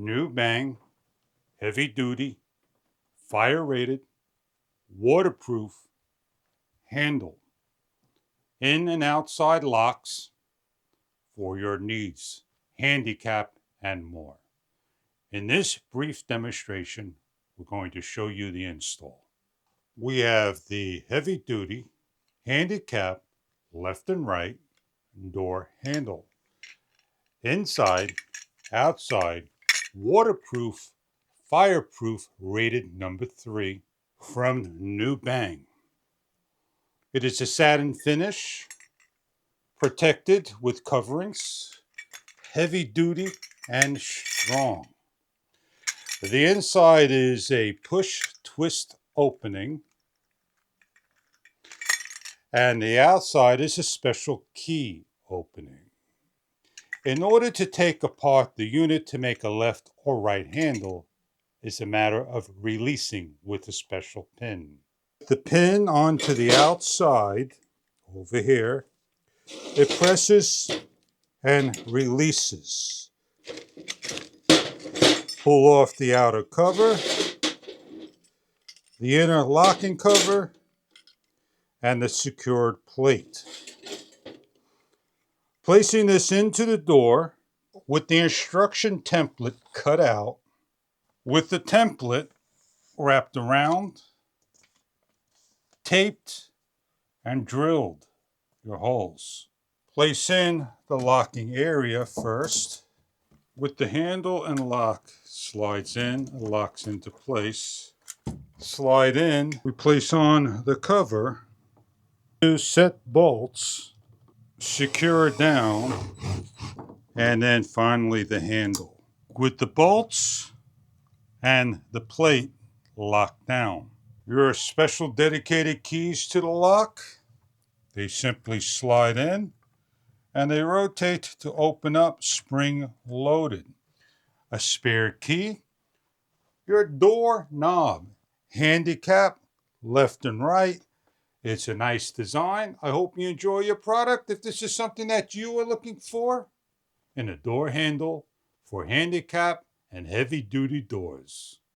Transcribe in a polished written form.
new bang, heavy duty, fire rated, waterproof handle, in and outside locks for your needs, handicap, and more. In this brief demonstration, we're going to show you the install. We have the heavy duty, handicap, left and right door handle. Inside, outside, waterproof, fireproof, rated number 3 from New Bang. It is a satin finish, protected with coverings, heavy duty and strong. The inside is a push twist opening, and the outside is a special key opening. In order to take apart the unit to make a left or right handle is a matter of releasing with a special pin. The pin onto the outside over here, it presses and releases. Pull off the outer cover, the inner locking cover, and the secured plate. Placing this into the door with the instruction template cut out, with the template wrapped around, taped, and drilled your holes. Place in the locking area first. With the handle and lock slides in, locks into place. Slide in, we place on the cover, 2 set bolts, secure down, and then finally the handle. With the bolts and the plate locked down. Your special dedicated keys to the lock, they simply slide in and they rotate to open up spring loaded. A spare key, your door knob, handicap, left and right. It's a nice design. I hope you enjoy your product. If this is something that you are looking for, in a door handle for handicap and heavy duty doors.